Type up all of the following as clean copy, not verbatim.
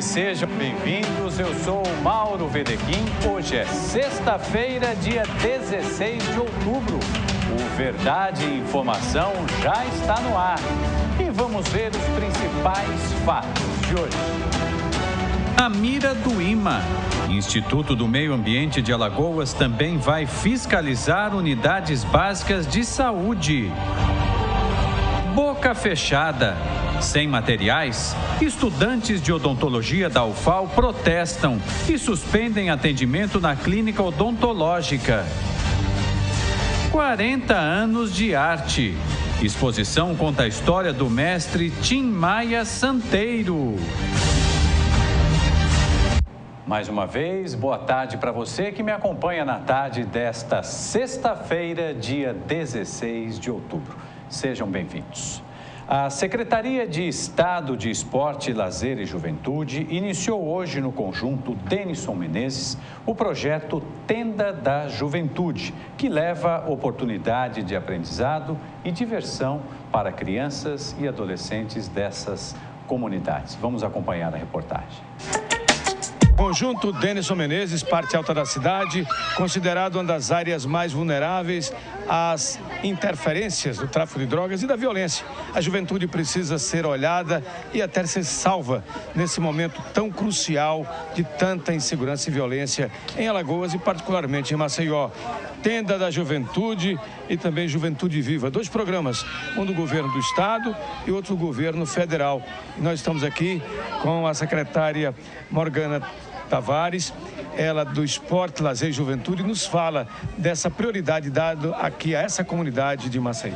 e sejam bem-vindos. Eu sou o Mauro Vedequim. Hoje é sexta-feira, dia 16 de outubro. O Verdade e Informação já está no ar. E vamos ver os principais fatos de hoje. A mira do IMA. Instituto do Meio Ambiente de Alagoas também vai fiscalizar unidades básicas de saúde. Boca fechada. Sem materiais, estudantes de odontologia da UFAL protestam e suspendem atendimento na clínica odontológica. 40 anos de arte. Exposição conta a história do mestre Tim Maia Santeiro. Mais uma vez, boa tarde para você que me acompanha na tarde desta sexta-feira, dia 16 de outubro. Sejam bem-vindos. A Secretaria de Estado de Esporte, Lazer e Juventude iniciou hoje no conjunto Denison Menezes o projeto Tenda da Juventude, que leva oportunidade de aprendizado e diversão para crianças e adolescentes dessas comunidades. Vamos acompanhar a reportagem. Conjunto Denison Menezes, parte alta da cidade, considerado uma das áreas mais vulneráveis às interferências do tráfico de drogas e da violência. A juventude precisa ser olhada e até ser salva nesse momento tão crucial de tanta insegurança e violência em Alagoas e particularmente em Maceió. Tenda da Juventude e também Juventude Viva, dois programas, um do governo do estado e outro do governo federal. E nós estamos aqui com a secretária Morgana Tavares, ela do Esporte, Lazer e Juventude, nos fala dessa prioridade dada aqui a essa comunidade de Maceió.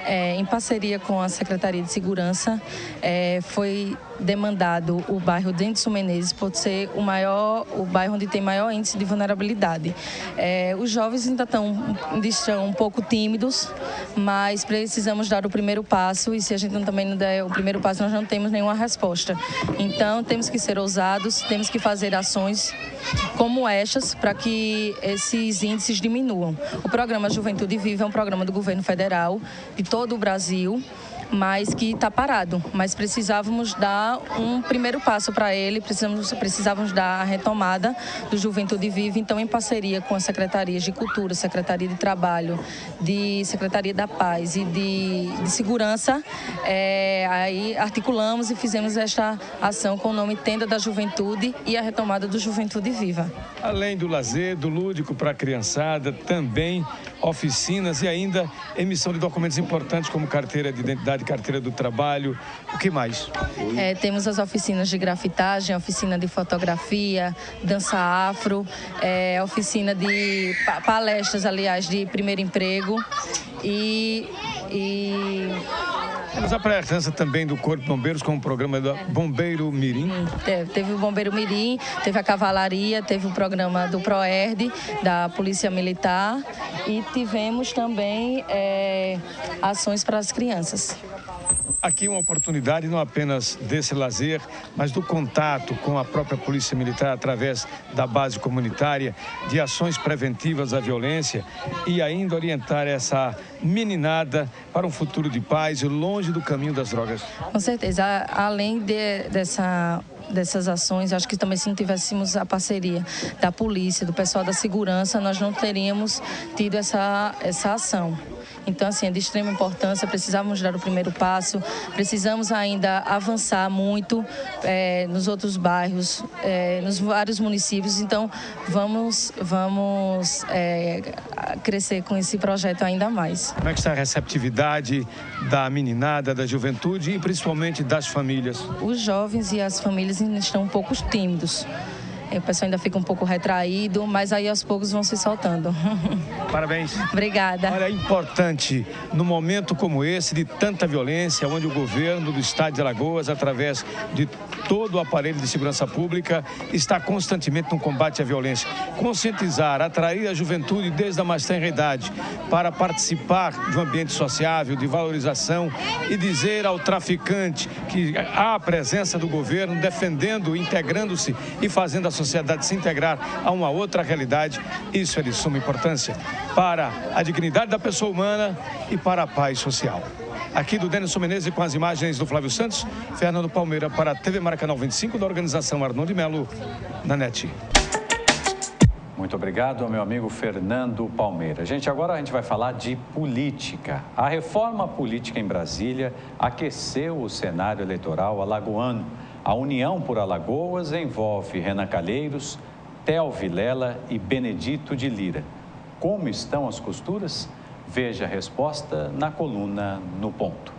Em parceria com a Secretaria de Segurança, foi demandado o bairro Denison Menezes por ser o bairro onde tem maior índice de vulnerabilidade. Os jovens ainda estão um pouco tímidos, mas precisamos dar o primeiro passo e se a gente também não der o primeiro passo, nós não temos nenhuma resposta. Então, temos que ser ousados, temos que fazer ações como estas para que esses índices diminuam. O programa Juventude Viva é um programa do governo federal de todo o Brasil, mas que está parado. Mas precisávamos dar um primeiro passo para ele, precisávamos dar a retomada do Juventude Viva. Então, em parceria com as Secretarias de Cultura, Secretaria de Trabalho, de Secretaria da Paz e de Segurança, aí articulamos e fizemos esta ação com o nome Tenda da Juventude e a retomada do Juventude Viva. Além do lazer, do lúdico para a criançada, também oficinas e ainda emissão de documentos importantes como carteira de identidade, carteira do trabalho. O que mais? Temos as oficinas de grafitagem, oficina de fotografia, dança afro, oficina de palestras, aliás, de primeiro emprego e... Temos a presença também do Corpo de Bombeiros com o programa do Bombeiro Mirim. Teve o Bombeiro Mirim, teve a Cavalaria, teve o programa do PROERD, da Polícia Militar e tivemos também ações para as crianças. Aqui uma oportunidade não apenas desse lazer, mas do contato com a própria Polícia Militar através da base comunitária, de ações preventivas à violência e ainda orientar essa meninada para um futuro de paz e longe do caminho das drogas. Com certeza, além dessas ações, acho que também se não tivéssemos a parceria da polícia, do pessoal da segurança, nós não teríamos tido essa ação. Então, assim, é de extrema importância, precisamos dar o primeiro passo, precisamos ainda avançar muito nos outros bairros, nos vários municípios. Então, vamos crescer com esse projeto ainda mais. Como é que está a receptividade da meninada, da juventude e principalmente das famílias? Os jovens e as famílias ainda estão um pouco tímidos. O pessoal ainda fica um pouco retraído, mas aí aos poucos vão se soltando. Parabéns. Obrigada. Olha, é importante, num momento como esse, de tanta violência, onde o governo do estado de Alagoas, através de todo o aparelho de segurança pública, está constantemente no combate à violência. Conscientizar, atrair a juventude desde a mais tenra idade para participar de um ambiente sociável, de valorização e dizer ao traficante que há a presença do governo defendendo, integrando-se e fazendo a sociedade se integrar a uma outra realidade. Isso é de suma importância para a dignidade da pessoa humana e para a paz social. Aqui do Denison Menezes com as imagens do Flávio Santos, Fernando Palmeira para a TV Maracanã 25, da organização Arnon de Melo, na NET. Muito obrigado ao meu amigo Fernando Palmeira. Gente, agora a gente vai falar de política. A reforma política em Brasília aqueceu o cenário eleitoral alagoano. A União por Alagoas envolve Renan Calheiros, Theo Vilela e Benedito de Lira. Como estão as costuras? Veja a resposta na coluna No Ponto.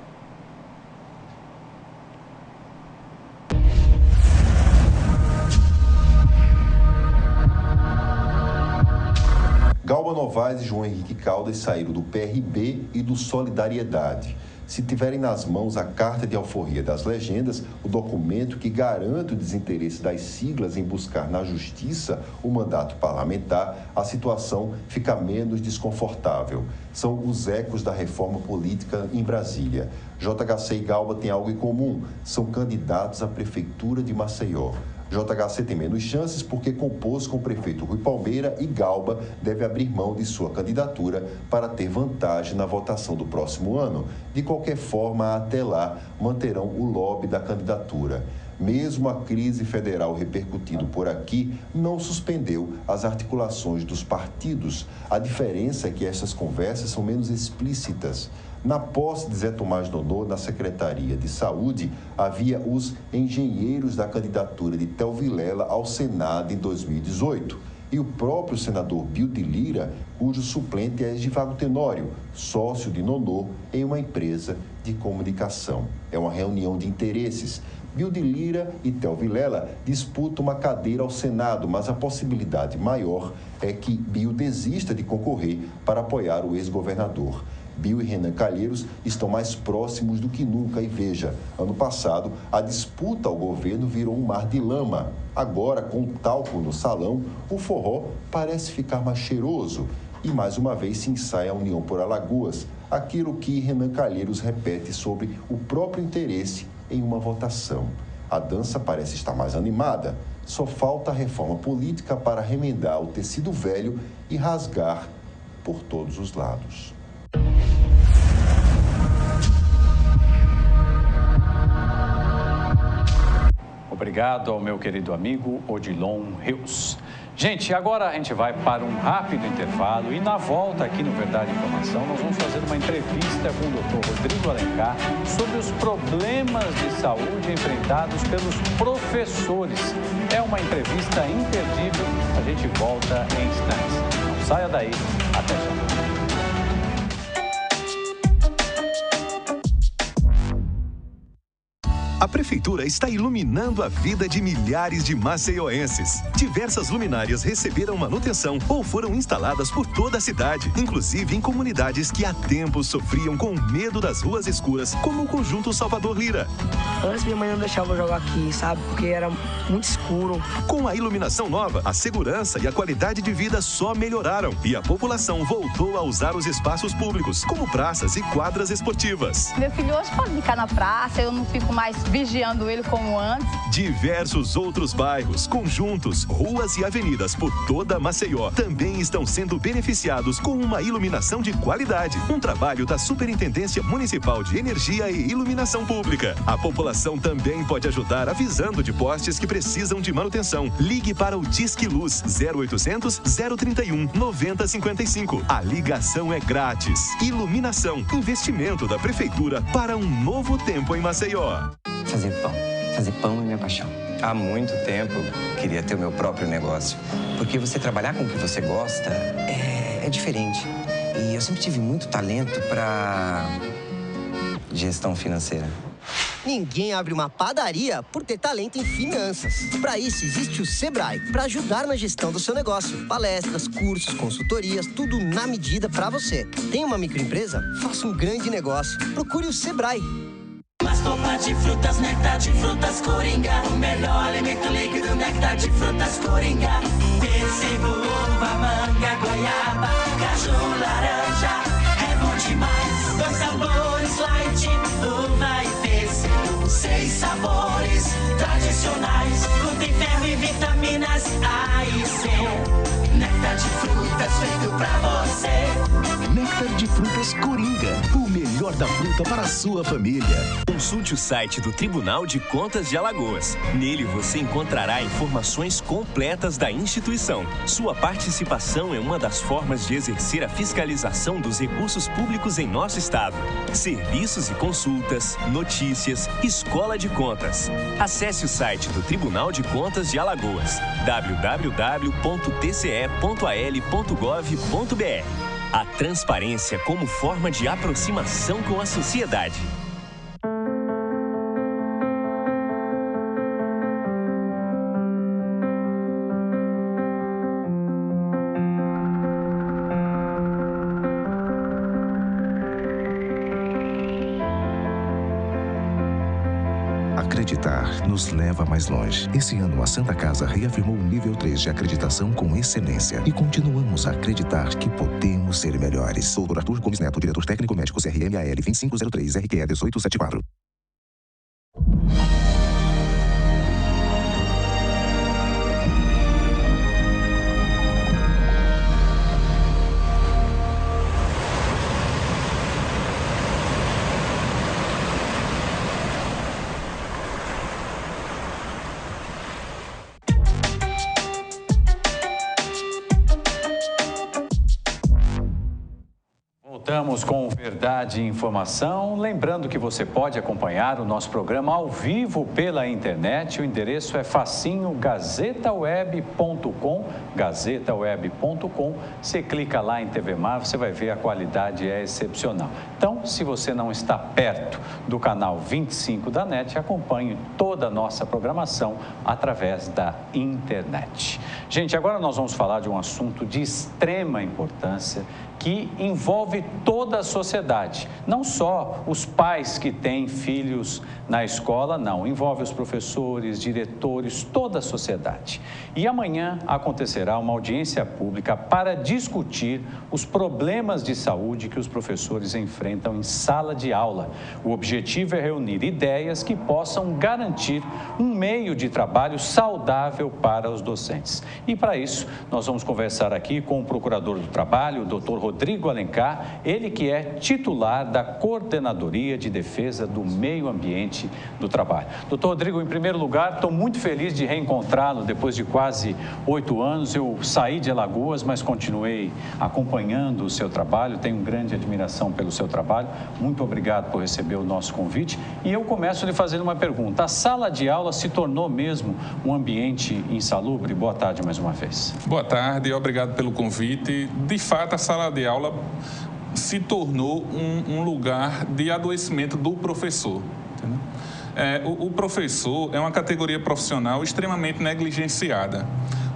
Galba Novaes e João Henrique Caldas saíram do PRB e do Solidariedade. Se tiverem nas mãos a Carta de Alforria das Legendas, o documento que garante o desinteresse das siglas em buscar na Justiça o mandato parlamentar, a situação fica menos desconfortável. São os ecos da reforma política em Brasília. JHC e Galba têm algo em comum, são candidatos à Prefeitura de Maceió. JHC tem menos chances porque compôs com o prefeito Rui Palmeira e Galba deve abrir mão de sua candidatura para ter vantagem na votação do próximo ano. De qualquer forma, até lá, manterão o lobby da candidatura. Mesmo a crise federal repercutindo por aqui, não suspendeu as articulações dos partidos. A diferença é que essas conversas são menos explícitas. Na posse de Zé Tomás Nonô na Secretaria de Saúde, havia os engenheiros da candidatura de Theo Vilela ao Senado em 2018. E o próprio senador Bill de Lira, cujo suplente é Edivaldo Tenório, sócio de Nonô em uma empresa de comunicação. É uma reunião de interesses. Bill de Lira e Theo Vilela disputam uma cadeira ao Senado, mas a possibilidade maior é que Bill desista de concorrer para apoiar o ex-governador. Bill e Renan Calheiros estão mais próximos do que nunca e veja, ano passado a disputa ao governo virou um mar de lama. Agora, com o talco no salão, o forró parece ficar mais cheiroso e mais uma vez se ensaia a União por Alagoas, aquilo que Renan Calheiros repete sobre o próprio interesse em uma votação. A dança parece estar mais animada, só falta a reforma política para remendar o tecido velho e rasgar por todos os lados. Obrigado ao meu querido amigo Odilon Rios. Gente, agora a gente vai para um rápido intervalo e na volta aqui no Verdade e Informação nós vamos fazer uma entrevista com o Dr. Rodrigo Alencar sobre os problemas de saúde enfrentados pelos professores. É uma entrevista imperdível, a gente volta em instantes. Não saia daí, até já. A Prefeitura está iluminando a vida de milhares de maceioenses. Diversas luminárias receberam manutenção ou foram instaladas por toda a cidade, inclusive em comunidades que há tempos sofriam com medo das ruas escuras, como o Conjunto Salvador Lira. Antes minha mãe não deixava eu jogar aqui, sabe? Porque era muito escuro. Com a iluminação nova, a segurança e a qualidade de vida só melhoraram e a população voltou a usar os espaços públicos, como praças e quadras esportivas. Meu filho hoje pode ficar na praça, eu não fico mais vigiando ele como antes. Diversos outros bairros, conjuntos, ruas e avenidas por toda Maceió também estão sendo beneficiados com uma iluminação de qualidade. Um trabalho da Superintendência Municipal de Energia e Iluminação Pública. A população também pode ajudar avisando de postes que precisam de manutenção. Ligue para o Disque Luz 0800 031 9055. A ligação é grátis. Iluminação, investimento da Prefeitura para um novo tempo em Maceió. Fazer pão. Fazer pão é minha paixão. Há muito tempo queria ter o meu próprio negócio. Porque você trabalhar com o que você gosta é diferente. E eu sempre tive muito talento para gestão financeira. Ninguém abre uma padaria por ter talento em finanças. Para isso, existe o Sebrae, para ajudar na gestão do seu negócio. Palestras, cursos, consultorias, tudo na medida para você. Tem uma microempresa? Faça um grande negócio. Procure o Sebrae. Sopa de frutas, néctar de frutas Coringa. O melhor alimento líquido, néctar de frutas Coringa. Pêssego, uva, manga, goiaba, caju, laranja. É bom demais. 2 sabores, light, uva e pêssego. 6 sabores tradicionais. Glúten, ferro e vitaminas A e C. Néctar de frutas feito pra você. Néctar de frutas Coringa, o melhor da fruta para a sua família. Consulte o site do Tribunal de Contas de Alagoas. Nele você encontrará informações completas da instituição. Sua participação é uma das formas de exercer a fiscalização dos recursos públicos em nosso estado. Serviços e consultas, notícias, escola de contas. Acesse o site do Tribunal de Contas de Alagoas, www.tce.al.gov.br. A transparência como forma de aproximação com a sociedade. Acreditar nos leva mais longe. Esse ano, a Santa Casa reafirmou o nível 3 de acreditação com excelência. E continuamos a acreditar que podemos ser melhores. Dr. Arthur Gomes Neto, diretor técnico médico CRMAL 2503 RQE 1874. Voltamos com Verdade e Informação. Lembrando que você pode acompanhar o nosso programa ao vivo pela internet. O endereço é facinho, gazetaweb.com, gazetaweb.com. Você clica lá em TV Mar, você vai ver a qualidade é excepcional. Então, se você não está perto do canal 25 da NET, acompanhe toda a nossa programação através da internet. Gente, agora nós vamos falar de um assunto de extrema importância que envolve toda a sociedade, não só os pais que têm filhos na escola, não, envolve os professores, diretores, toda a sociedade. E amanhã acontecerá uma audiência pública para discutir os problemas de saúde que os professores enfrentam em sala de aula. O objetivo é reunir ideias que possam garantir um meio de trabalho saudável para os docentes. E para isso, nós vamos conversar aqui com o Procurador do Trabalho, o Dr. Rodrigo Alencar, ele que é titular da Coordenadoria de Defesa do Meio Ambiente do Trabalho. Doutor Rodrigo, em primeiro lugar, estou muito feliz de reencontrá-lo depois de quase 8 anos. Eu saí de Alagoas, mas continuei acompanhando o seu trabalho, tenho grande admiração pelo seu trabalho. Muito obrigado por receber o nosso convite. E eu começo lhe fazendo uma pergunta. A sala de aula se tornou mesmo um ambiente insalubre? Boa tarde mais uma vez. Boa tarde e obrigado pelo convite. De fato, a sala de aula se tornou um lugar de adoecimento do professor. O professor é uma categoria profissional extremamente negligenciada.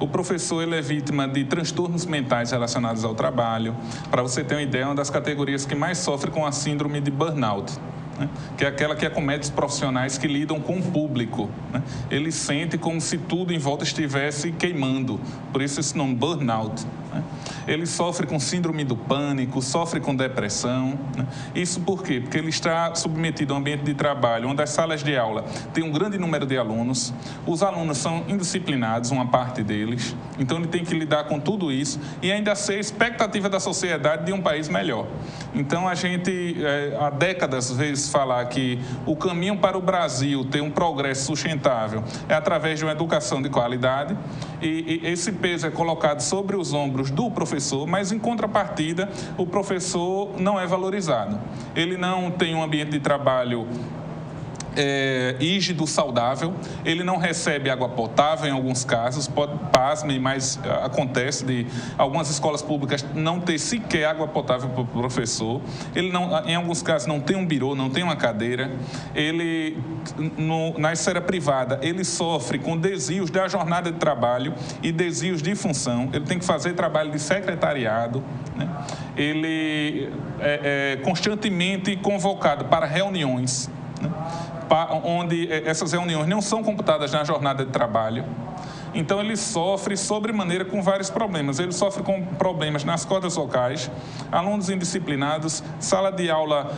O professor ele é vítima de transtornos mentais relacionados ao trabalho. Para você ter uma ideia, é uma das categorias que mais sofre com a síndrome de burnout, que é aquela que acomete os profissionais que lidam com o público. Ele sente como se tudo em volta estivesse queimando, por isso esse nome, burnout. Ele sofre com síndrome do pânico, sofre com depressão. Isso por quê? Porque ele está submetido a um ambiente de trabalho onde as salas de aula têm um grande número de alunos, os alunos são indisciplinados, uma parte deles, então ele tem que lidar com tudo isso e ainda ser a expectativa da sociedade de um país melhor. Então a gente, há décadas, às vezes, falar que o caminho para o Brasil ter um progresso sustentável é através de uma educação de qualidade e esse peso é colocado sobre os ombros do professor, mas em contrapartida o professor não é valorizado. Ele não tem um ambiente de trabalho rígido, saudável, ele não recebe água potável em alguns casos, pasmem, mas acontece de algumas escolas públicas não ter sequer água potável para o professor, ele não, em alguns casos não tem um birô, não tem uma cadeira, ele, na esfera privada, ele sofre com desvios da jornada de trabalho e desvios de função, ele tem que fazer trabalho de secretariado, ele é constantemente convocado para reuniões, onde essas reuniões não são computadas na jornada de trabalho. Então, ele sofre sobremaneira com vários problemas. Ele sofre com problemas nas cordas vocais, alunos indisciplinados, sala de aula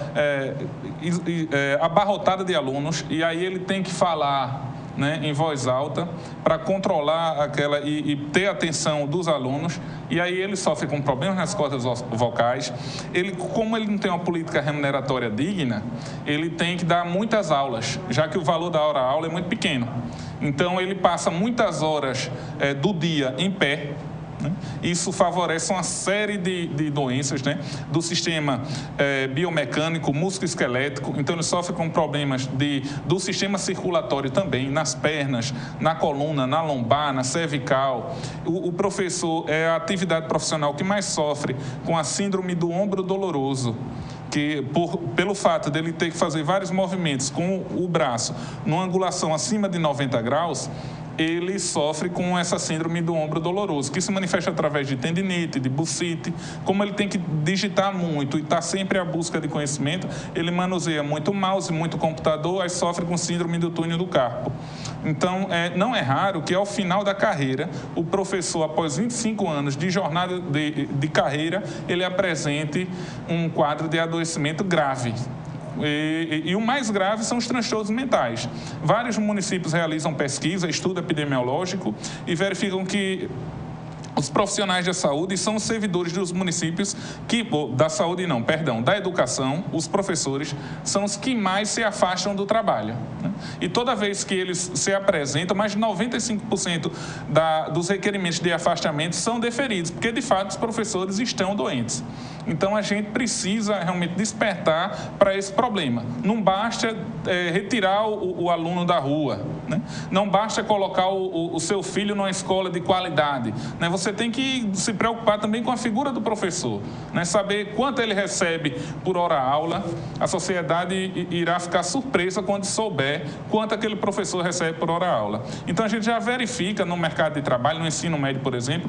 abarrotada de alunos, e aí ele tem que falar né, em voz alta, para controlar aquela e ter a atenção dos alunos. E aí ele sofre com problemas nas cordas vocais. Como ele não tem uma política remuneratória digna, ele tem que dar muitas aulas, já que o valor da hora-aula é muito pequeno. Então, ele passa muitas horas do dia em pé. Isso favorece uma série de doenças, né, do sistema biomecânico, músculo-esquelético. Então, ele sofre com problemas do sistema circulatório também, nas pernas, na coluna, na lombar, na cervical. O professor é a atividade profissional que mais sofre com a síndrome do ombro doloroso, que pelo fato dele ter que fazer vários movimentos com o braço numa angulação acima de 90 graus, ele sofre com essa síndrome do ombro doloroso, que se manifesta através de tendinite, de bursite. Como ele tem que digitar muito e está sempre à busca de conhecimento, ele manuseia muito mouse, muito computador, aí sofre com síndrome do túnel do carpo. Então, não é raro que, ao final da carreira, o professor, após 25 anos de jornada de carreira, ele apresente um quadro de adoecimento grave. E o mais grave são os transtornos mentais. Vários municípios realizam pesquisa, estudo epidemiológico e verificam que os profissionais da saúde são os servidores dos municípios da educação, os professores, são os que mais se afastam do trabalho. E toda vez que eles se apresentam, mais de 95% dos requerimentos de afastamento são deferidos, porque, de fato, os professores estão doentes. Então, a gente precisa realmente despertar para esse problema. Não basta retirar o aluno da rua, né? Não basta colocar o seu filho numa escola de qualidade, né? Você tem que se preocupar também com a figura do professor, né? Saber quanto ele recebe por hora aula. A sociedade irá ficar surpresa quando souber quanto aquele professor recebe por hora aula. Então, a gente já verifica no mercado de trabalho, no ensino médio, por exemplo,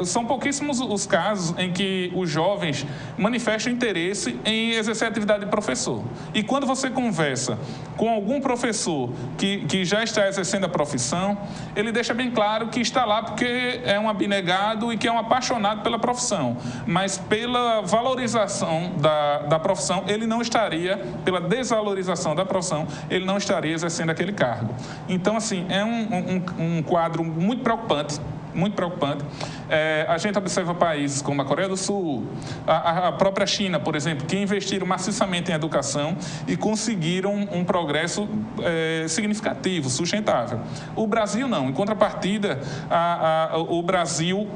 são pouquíssimos os casos em que os jovens manifestam interesse em exercer a atividade de professor. E quando você conversa com algum professor que já está exercendo a profissão, ele deixa bem claro que está lá porque é um abnegado e que é um apaixonado pela profissão. Mas pela valorização da profissão, ele não estaria, pela desvalorização da profissão, ele não estaria exercendo aquele cargo. Então, assim, é um quadro muito preocupante. Muito preocupante. A gente observa países como a Coreia do Sul, a própria China, por exemplo, que investiram maciçamente em educação e conseguiram um progresso significativo, sustentável. O Brasil não. Em contrapartida, o Brasil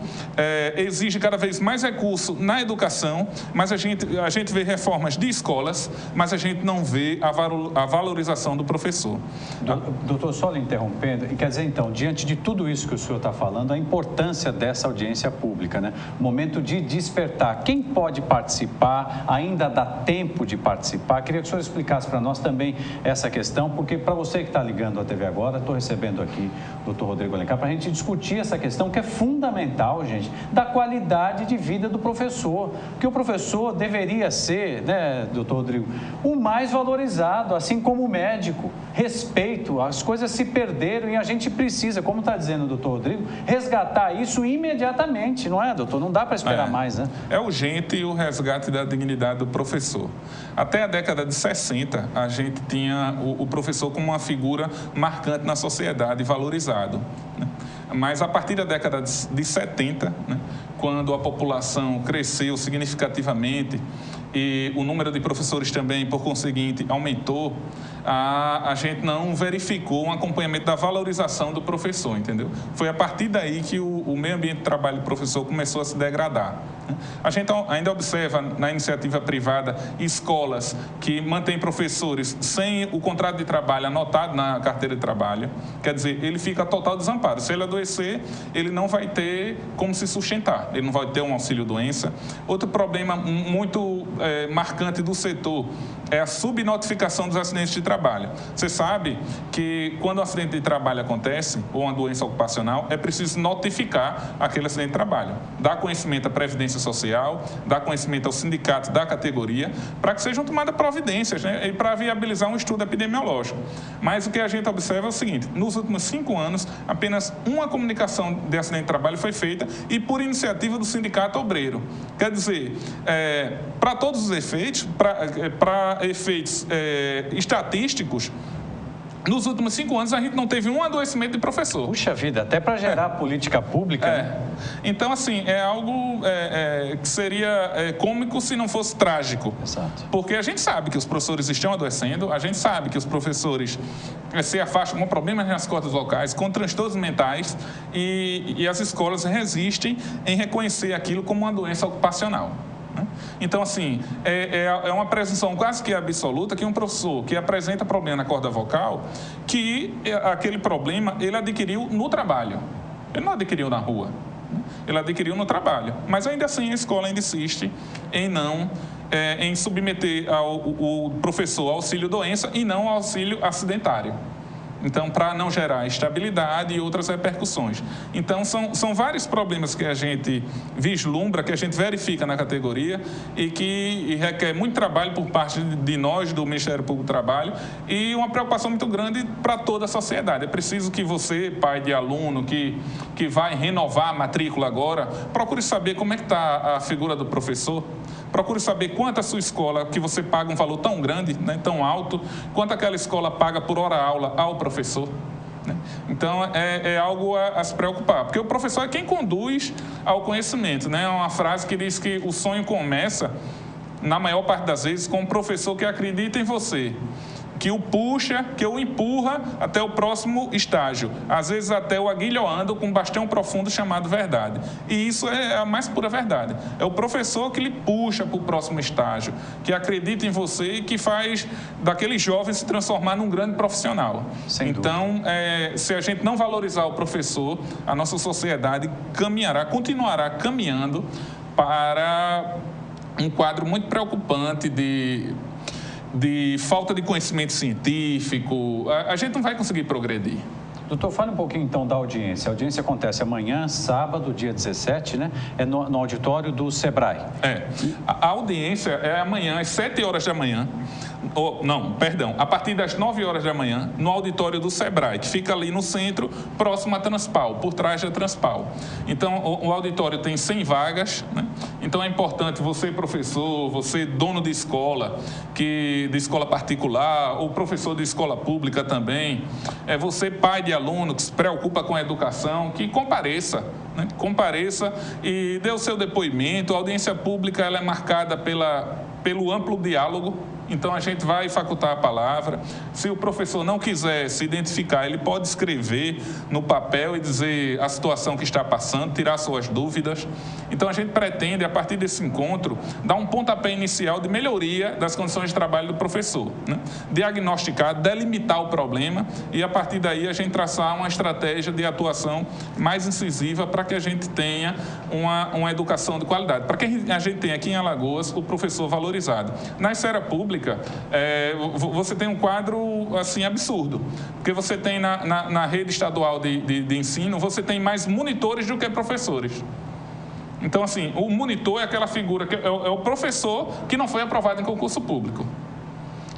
exige cada vez mais recurso na educação, mas a gente vê reformas de escolas, mas a gente não vê a valorização do professor. Doutor, só lhe interrompendo, e quer dizer, então, diante de tudo isso que o senhor está falando, a importância dessa audiência pública, né? Momento de despertar. Quem pode participar? Ainda dá tempo de participar? Queria que o senhor explicasse para nós também essa questão, porque para você que está ligando a TV agora, estou recebendo aqui o doutor Rodrigo Alencar para a gente discutir essa questão que é fundamental, gente, da qualidade de vida do professor. Que o professor deveria ser, né, doutor Rodrigo, o mais valorizado, assim como o médico. Respeito, as coisas se perderam e a gente precisa, como está dizendo o doutor Rodrigo, resgatar isso imediatamente, não é, doutor? Não dá para esperar mais, né? É urgente o resgate da dignidade do professor. Até a década de 60, a gente tinha o professor como uma figura marcante na sociedade, valorizado, né? Mas a partir da década de 70, né, quando a população cresceu significativamente e o número de professores também, por conseguinte, aumentou, a gente não verificou um acompanhamento da valorização do professor, entendeu? Foi a partir daí que o meio ambiente de trabalho do professor começou a se degradar. A gente ainda observa na iniciativa privada escolas que mantêm professores sem o contrato de trabalho anotado na carteira de trabalho. Quer dizer, ele fica total desamparo. Se ele adoecer, ele não vai ter como se sustentar, ele não vai ter um auxílio-doença. Outro problema muito marcante do setor é a subnotificação dos acidentes de trabalho. Você sabe que quando um acidente de trabalho acontece, ou uma doença ocupacional, é preciso notificar aquele acidente de trabalho. Dar conhecimento à Previdência Social, dar conhecimento ao sindicato da categoria, para que sejam tomadas providências, né, e para viabilizar um estudo epidemiológico. Mas o que a gente observa é o seguinte: nos últimos 5 anos, apenas uma comunicação de acidente de trabalho foi feita e por iniciativa do Sindicato Obreiro. Quer dizer, para todos os efeitos, para efeitos estatísticos, Nos últimos 5 anos, a gente não teve um adoecimento de professor. Puxa vida, até para gerar política pública. Né? Então, assim, é algo que seria cômico se não fosse trágico. Exato. Porque a gente sabe que os professores estão adoecendo, a gente sabe que os professores se afastam com problemas nas cordas vocais, com transtornos mentais, e as escolas resistem em reconhecer aquilo como uma doença ocupacional. Então, assim, é uma presunção quase que absoluta que um professor que apresenta problema na corda vocal, que aquele problema ele adquiriu no trabalho. Ele não adquiriu na rua, ele adquiriu no trabalho. Mas, ainda assim, a escola ainda insiste em submeter o professor ao auxílio-doença e não ao auxílio acidentário. Então, para não gerar estabilidade e outras repercussões. Então, são vários problemas que a gente vislumbra, que a gente verifica na categoria e que requer muito trabalho por parte de nós, do Ministério Público do Trabalho, e uma preocupação muito grande para toda a sociedade. É preciso que você, pai de aluno, que vai renovar a matrícula agora, procure saber como é que está a figura do professor. Procure saber quanto a sua escola, que você paga um valor tão grande, né, tão alto, quanto aquela escola paga por hora-aula ao professor. Né? Então, é algo a se preocupar, porque o professor é quem conduz ao conhecimento. Né? É uma frase que diz que o sonho começa, na maior parte das vezes, com um professor que acredita em você, que o puxa, que o empurra até o próximo estágio, às vezes até o aguilhoando com um bastião profundo chamado verdade. E isso é a mais pura verdade. É o professor que lhe puxa para o próximo estágio, que acredita em você e que faz daquele jovem se transformar num grande profissional. Então, se a gente não valorizar o professor, a nossa sociedade continuará caminhando para um quadro muito preocupante de falta de conhecimento científico. A gente não vai conseguir progredir. Doutor, fale um pouquinho então da audiência. A audiência acontece amanhã, sábado, dia 17, né? É no auditório do SEBRAE. A audiência é amanhã, às 7 horas da manhã. A partir das 9 horas da manhã, no auditório do SEBRAE, que fica ali no centro, próximo à Transpal, por trás da Transpal. Então, o auditório tem 100 vagas, né? Então, é importante você, professor, você, dono de escola, de escola particular, ou professor de escola pública também, você, pai de aluno que se preocupa com a educação, que compareça. Né? Compareça e dê o seu depoimento. A audiência pública ela é marcada pelo amplo diálogo. Então, a gente vai facultar a palavra. Se o professor não quiser se identificar, ele pode escrever no papel e dizer a situação que está passando, tirar suas dúvidas. Então, a gente pretende, a partir desse encontro, dar um pontapé inicial de melhoria das condições de trabalho do professor. Né? Diagnosticar, delimitar o problema e, a partir daí, a gente traçar uma estratégia de atuação mais incisiva para que a gente tenha uma educação de qualidade. Para que a gente tenha aqui em Alagoas o professor valorizado. Na esfera pública, você tem um quadro assim absurdo, porque você tem na rede estadual de ensino, você tem mais monitores do que professores. Então, assim, o monitor é aquela figura, que é o professor que não foi aprovado em concurso público.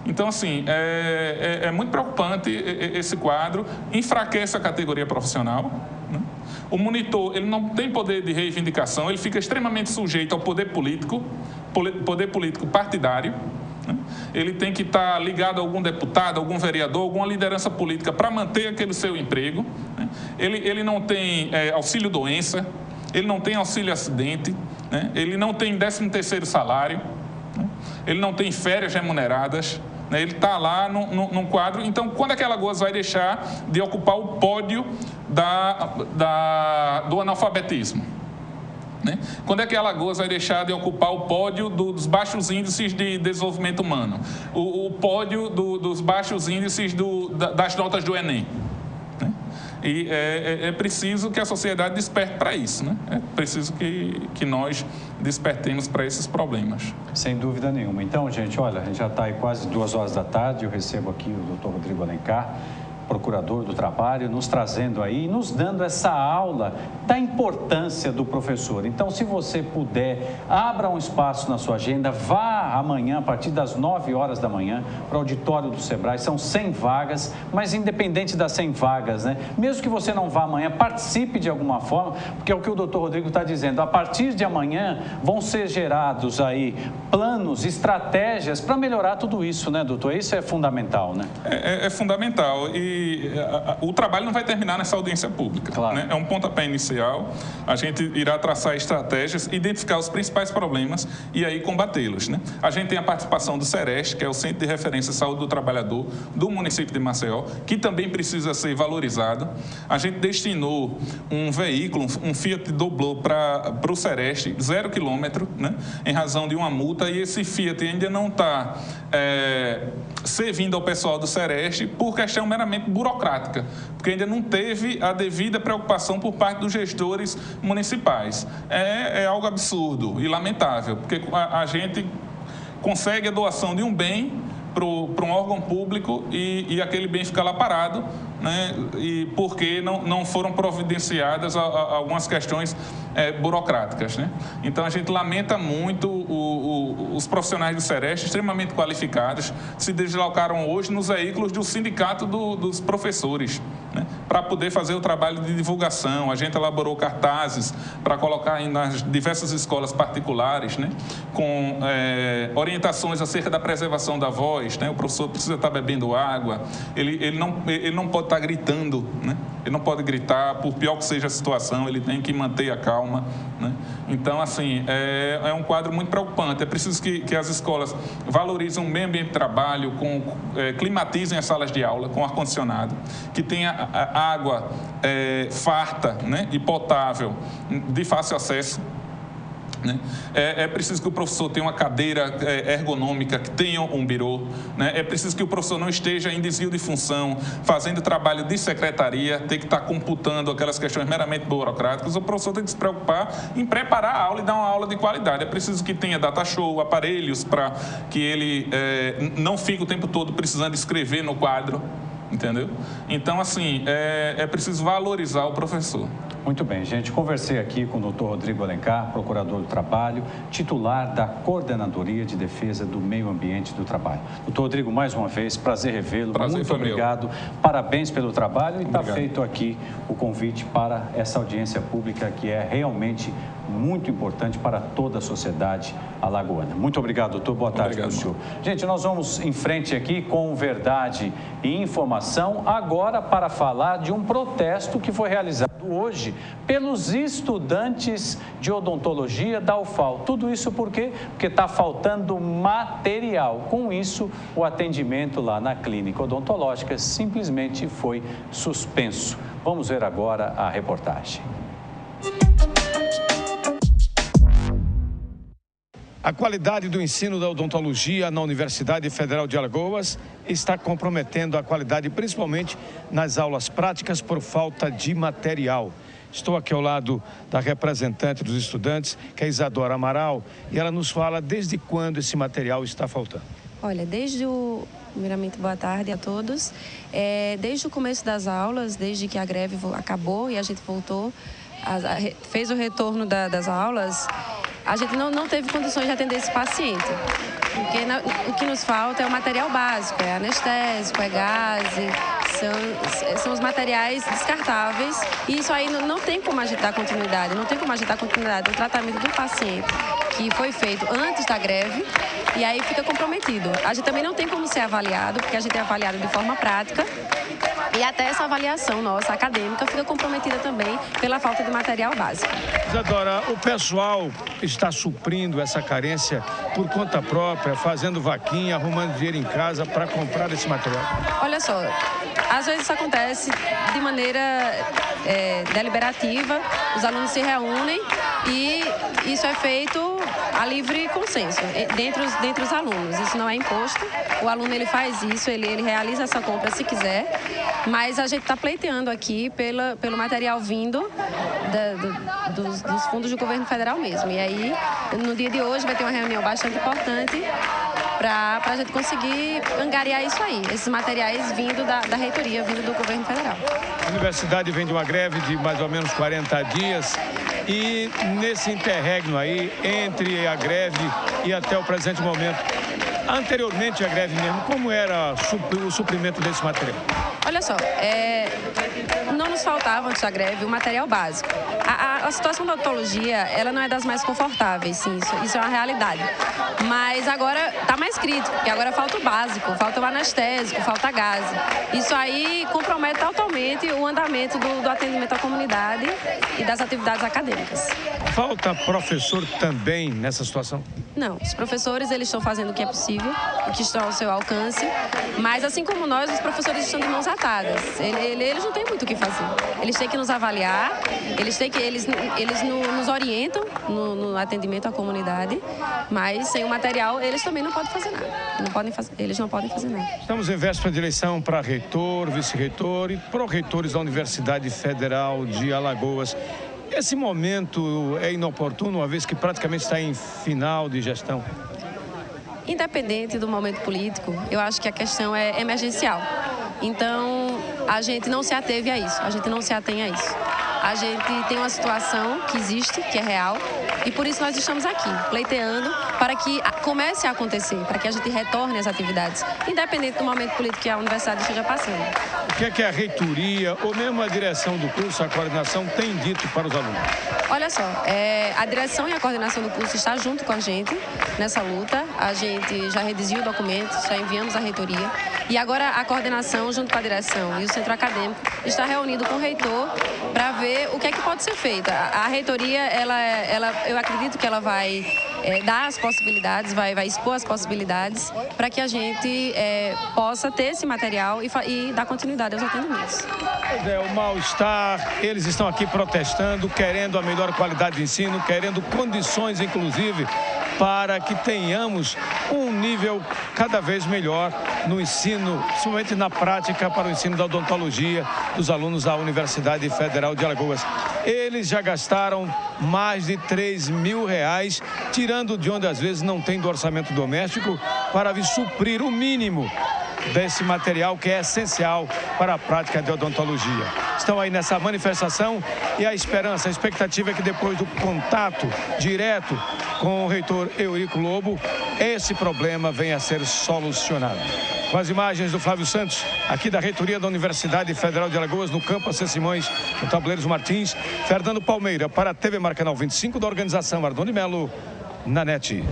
Então, assim, é muito preocupante esse quadro, enfraquece a categoria profissional, né? O monitor, ele não tem poder de reivindicação, ele fica extremamente sujeito ao poder político partidário. Ele tem que estar ligado a algum deputado, algum vereador, alguma liderança política para manter aquele seu emprego. Ele não tem auxílio-doença, ele não tem auxílio-acidente, ele não tem 13º salário, ele não tem férias remuneradas, ele está lá num quadro. Então, quando é que Alagoas vai deixar de ocupar o pódio do analfabetismo? Quando é que Alagoas vai deixar de ocupar o pódio dos baixos índices de desenvolvimento humano? O pódio dos baixos índices das notas do Enem? E é preciso que a sociedade desperte para isso. Né? É preciso que nós despertemos para esses problemas. Sem dúvida nenhuma. Então, gente, olha, a gente já está aí quase 2 horas da tarde. Eu recebo aqui o doutor Rodrigo Alencar. procurador do trabalho, nos trazendo aí, nos dando essa aula da importância do professor. Então, se você puder, abra um espaço na sua agenda, vá amanhã, a partir das 9 horas da manhã, para o auditório do Sebrae. São 100 vagas, mas independente das 100 vagas, né? Mesmo que você não vá amanhã, participe de alguma forma, porque é o que o doutor Rodrigo está dizendo. A partir de amanhã, vão ser gerados aí planos, estratégias para melhorar tudo isso, né, doutor? Isso é fundamental, né? É fundamental. E o trabalho não vai terminar nessa audiência pública. Claro. Né? É um pontapé inicial. A gente irá traçar estratégias, identificar os principais problemas e aí combatê-los. Né? A gente tem a participação do Sereste, que é o Centro de Referência à Saúde do Trabalhador do município de Maceió, que também precisa ser valorizado. A gente destinou um veículo, um Fiat Doblô para o Sereste, 0 quilômetro, né? Em razão de uma multa, e esse Fiat ainda não está servindo ao pessoal do Sereste por questão meramente burocrática, porque ainda não teve a devida preocupação por parte dos gestores municipais. É algo absurdo e lamentável, porque a gente consegue a doação de um bem para um órgão público e aquele bem fica lá parado, né? E porque não foram providenciadas algumas questões burocráticas, né? Então, a gente lamenta muito os profissionais do Sereste, extremamente qualificados, se deslocaram hoje nos veículos do sindicato dos professores, né? Para poder fazer o trabalho de divulgação. A gente elaborou cartazes para colocar nas diversas escolas particulares, né? Com orientações acerca da preservação da voz, né? O professor precisa estar bebendo água, ele não pode estar gritando, né? Ele não pode gritar, por pior que seja a situação, ele tem que manter a calma, né? Então, assim, é um quadro muito preocupante. É preciso que as escolas valorizem o meio ambiente de trabalho, climatizem as salas de aula com ar-condicionado, que tenha água farta, né? E potável, de fácil acesso. Né? É preciso que o professor tenha uma cadeira ergonômica, que tenha um birô, né? É preciso que o professor não esteja em desvio de função, fazendo trabalho de secretaria, ter que estar computando aquelas questões meramente burocráticas. O professor tem que se preocupar em preparar a aula e dar uma aula de qualidade. É preciso que tenha data show, aparelhos para que ele não fique o tempo todo precisando escrever no quadro, entendeu? Então, assim, é preciso valorizar o professor. Muito bem, gente. Conversei aqui com o doutor Rodrigo Alencar, procurador do trabalho, titular da Coordenadoria de Defesa do Meio Ambiente do Trabalho. Doutor Rodrigo, mais uma vez, prazer revê-lo. Muito obrigado. Parabéns pelo trabalho e está feito aqui o convite para essa audiência pública que é realmente muito importante para toda a sociedade alagoana. Muito obrigado, doutor. Boa tarde para o senhor. Gente, nós vamos em frente aqui com Verdade e Informação, agora para falar de um protesto que foi realizado hoje pelos estudantes de odontologia da UFAL. Tudo isso por quê? Porque está faltando material. Com isso, o atendimento lá na clínica odontológica simplesmente foi suspenso. Vamos ver agora a reportagem. A qualidade do ensino da odontologia na Universidade Federal de Alagoas está comprometendo a qualidade, principalmente nas aulas práticas, por falta de material. Estou aqui ao lado da representante dos estudantes, que é Isadora Amaral, e ela nos fala desde quando esse material está faltando. Olha, primeiramente, boa tarde a todos. Desde o começo das aulas, desde que a greve acabou e a gente voltou, fez o retorno das aulas, a gente não teve condições de atender esse paciente. Porque o que nos falta é o material básico, é anestésico, é gaze, são os materiais descartáveis. E isso aí não tem como a gente dar continuidade, no tratamento do paciente que foi feito antes da greve, e aí fica comprometido. A gente também não tem como ser avaliado, porque a gente é avaliado de forma prática, e até essa avaliação nossa acadêmica fica comprometida também pela falta de material básico. Isadora, o pessoal está suprindo essa carência por conta própria, fazendo vaquinha, arrumando dinheiro em casa para comprar esse material? Olha só, às vezes isso acontece de maneira deliberativa, os alunos se reúnem e isso é feito a livre consenso dentre os alunos. Isso não é imposto, o aluno ele faz isso, ele realiza essa compra se quiser, mas a gente está pleiteando aqui pelo material vindo dos fundos do governo federal mesmo. E aí, no dia de hoje, vai ter uma reunião bastante importante para a gente conseguir angariar isso aí, esses materiais vindo da reitoria, vindo do governo federal. A universidade vem de uma greve de mais ou menos 40 dias e nesse interregno aí, entre a greve e até o presente momento, anteriormente à greve mesmo, como era o suprimento desse material? Olha só, não nos faltava antes da greve o material básico. A situação da odontologia, ela não é das mais confortáveis, sim, isso é uma realidade. Mas agora está mais crítico, porque agora falta o básico, falta o anestésico, falta a gás. Isso aí compromete totalmente o andamento do atendimento à comunidade e das atividades acadêmicas. Falta professor também nessa situação? Não, os professores eles estão fazendo o que é possível, o que está ao seu alcance, mas assim como nós, os professores estão de mãos atadas. Eles não têm muito o que fazer. Eles têm que nos avaliar, eles nos orientam no atendimento à comunidade, mas sem o material eles também não podem fazer nada. Eles não podem fazer nada. Estamos em véspera de eleição para reitor, vice-reitor e pró-reitores da Universidade Federal de Alagoas. Esse momento é inoportuno, uma vez que praticamente está em final de gestão? Independente do momento político, eu acho que a questão é emergencial. Então, a gente não se ateve a isso, a gente não se atém a isso. A gente tem uma situação que existe, que é real, e por isso nós estamos aqui, pleiteando para que comece a acontecer, para que a gente retorne às atividades, independente do momento político que a universidade esteja passando. O que é que a reitoria, ou mesmo a direção do curso, a coordenação, tem dito para os alunos? Olha só, a direção e a coordenação do curso está junto com a gente nessa luta. A gente já redigiu o documento, já enviamos à reitoria. E agora a coordenação, junto com a direção e o centro acadêmico, está reunido com o reitor para ver o que é que pode ser feito. A reitoria, eu acredito que ela vai dar as possibilidades, vai expor as possibilidades para que a gente possa ter esse material e dar continuidade aos atendimentos. Pois é, o mal-estar, eles estão aqui protestando, querendo a melhor qualidade de ensino, querendo condições, inclusive, para que tenhamos um nível cada vez melhor no ensino, principalmente na prática para o ensino da odontologia dos alunos da Universidade Federal de Alagoas. Eles já gastaram mais de R$3.000, tirando de onde às vezes não tem do orçamento doméstico, para vir suprir o mínimo desse material que é essencial para a prática de odontologia. Estão aí nessa manifestação e a esperança, a expectativa é que depois do contato direto com o reitor Eurico Lobo, esse problema venha a ser solucionado. Com as imagens do Flávio Santos, aqui da reitoria da Universidade Federal de Alagoas, no campo AC Simões, no Tabuleiros Martins, Fernando Palmeira, para a TV Mar Canal 25 da organização Ardon de Melo, na NET.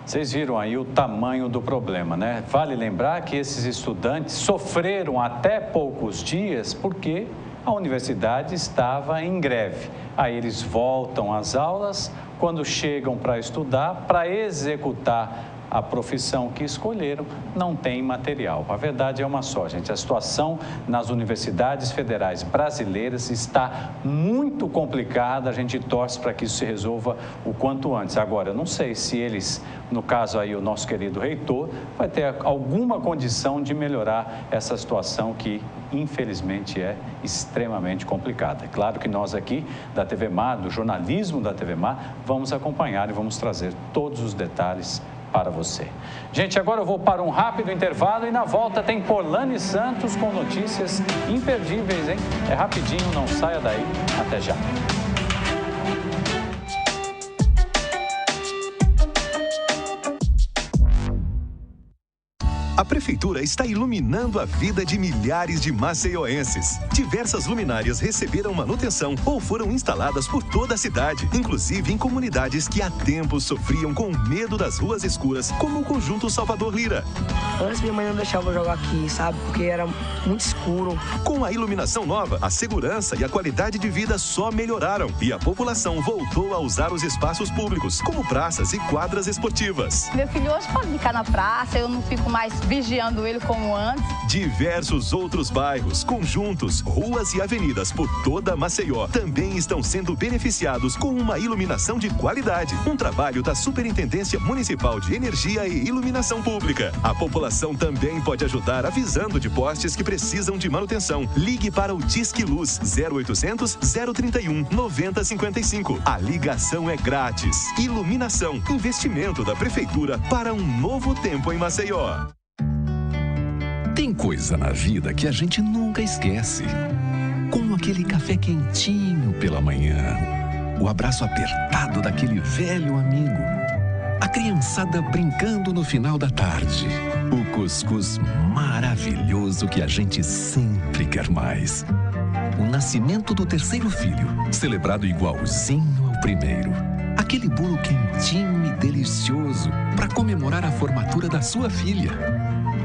Vocês viram aí o tamanho do problema, né? Vale lembrar que esses estudantes sofreram até poucos dias porque a universidade estava em greve. Aí eles voltam às aulas, quando chegam para estudar, para executar a profissão que escolheram, não tem material. A verdade é uma só, gente. A situação nas universidades federais brasileiras está muito complicada. A gente torce para que isso se resolva o quanto antes. Agora, eu não sei se eles, no caso aí o nosso querido reitor, vai ter alguma condição de melhorar essa situação que, infelizmente, é extremamente complicada. É claro que nós aqui da TV Mar, do jornalismo da TV Mar, vamos acompanhar e vamos trazer todos os detalhes para você. Gente, agora eu vou para um rápido intervalo e na volta tem Polani Santos com notícias imperdíveis, hein? É rapidinho, não saia daí. Até já. A Prefeitura está iluminando a vida de milhares de maceioenses. Diversas luminárias receberam manutenção ou foram instaladas por toda a cidade, inclusive em comunidades que há tempos sofriam com medo das ruas escuras, como o Conjunto Salvador Lira. Antes minha mãe não deixava eu jogar aqui, sabe? Porque era muito escuro. Com a iluminação nova, a segurança e a qualidade de vida só melhoraram e a população voltou a usar os espaços públicos, como praças e quadras esportivas. Meu filho hoje pode ficar na praça, eu não fico mais vigiando ele como antes. Diversos outros bairros, conjuntos, ruas e avenidas por toda Maceió também estão sendo beneficiados com uma iluminação de qualidade. Um trabalho da Superintendência Municipal de Energia e Iluminação Pública. A população também pode ajudar avisando de postes que precisam de manutenção. Ligue para o Disque Luz 0800 031 9055. A ligação é grátis. Iluminação, investimento da Prefeitura para um novo tempo em Maceió. Tem coisa na vida que a gente nunca esquece. Como aquele café quentinho pela manhã, o abraço apertado daquele velho amigo, a criançada brincando no final da tarde, o cuscuz maravilhoso que a gente sempre quer mais. O nascimento do terceiro filho, celebrado igualzinho ao primeiro. Aquele bolo quentinho e delicioso para comemorar a formatura da sua filha.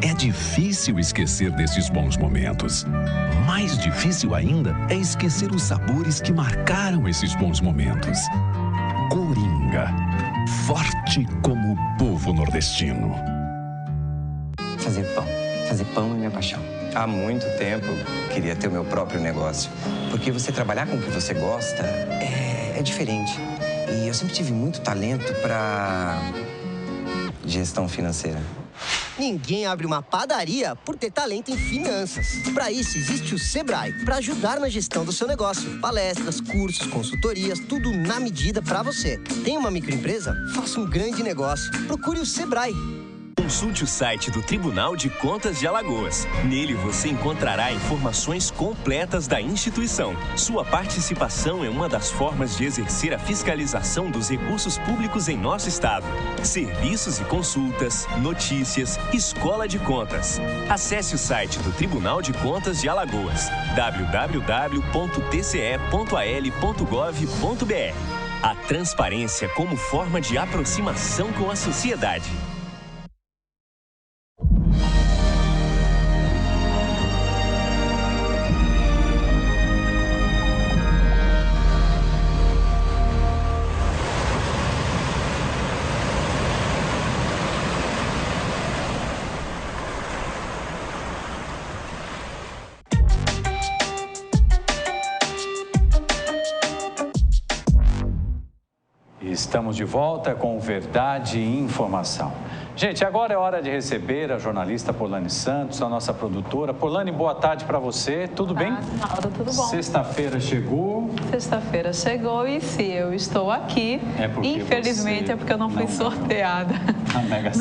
É difícil esquecer desses bons momentos. Mais difícil ainda é esquecer os sabores que marcaram esses bons momentos. Coringa, forte como o povo nordestino. Fazer pão é minha paixão. Há muito tempo queria ter o meu próprio negócio. Porque você trabalhar com o que você gosta é diferente. E eu sempre tive muito talento para gestão financeira. Ninguém abre uma padaria por ter talento em finanças. Para isso, existe o Sebrae, para ajudar na gestão do seu negócio. Palestras, cursos, consultorias, tudo na medida para você. Tem uma microempresa? Faça um grande negócio. Procure o Sebrae. Consulte o site do Tribunal de Contas de Alagoas. Nele você encontrará informações completas da instituição. Sua participação é uma das formas de exercer a fiscalização dos recursos públicos em nosso estado. Serviços e consultas, notícias, escola de contas. Acesse o site do Tribunal de Contas de Alagoas, www.tce.al.gov.br. A transparência como forma de aproximação com a sociedade. Estamos de volta com Verdade e Informação. Gente, agora é hora de receber a jornalista Polane Santos, a nossa produtora. Polane, boa tarde para você. Tudo bem? Nada, tudo bom. Sexta-feira chegou. Sexta-feira chegou e se eu estou aqui, infelizmente é porque eu não fui sorteada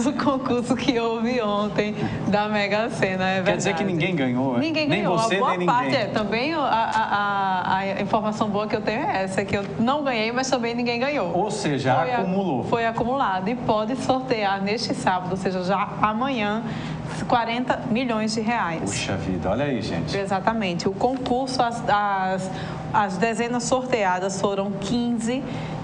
no concurso que houve ontem da Mega Sena, é verdade. Quer dizer que ninguém ganhou, é? Ninguém ganhou. Nem você, a boa nem parte ninguém. também a informação boa que eu tenho é essa, que eu não ganhei, mas também ninguém ganhou. Ou seja, acumulou. Foi acumulado e pode sortear neste sábado, ou seja, já amanhã, 40 milhões de reais. Puxa vida, olha aí, gente. Exatamente. O concurso, as dezenas sorteadas foram 15,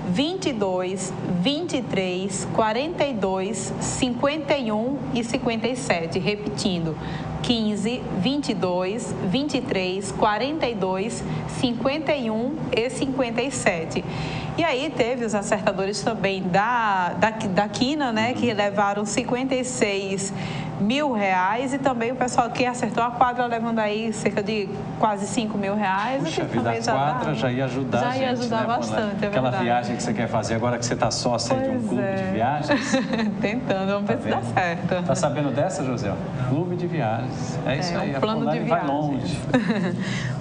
22, 23, 42, 51 e 57. Repetindo, 15, 22, 23, 42, 51 e 57. E aí teve os acertadores também da Quina, né, que levaram 56 mil reais, e também o pessoal que acertou a quadra levando aí cerca de quase 5 mil reais. Puxa vida, a quadra já ia ajudar já a gente, ia ajudar, né, bastante, é aquela verdade. viagem que você quer fazer agora que você está sócia de um clube de viagens. Tentando, vamos ver se dá certo. Tá sabendo dessa, José? Clube de viagens. É isso aí, um plano de vai viagens. longe.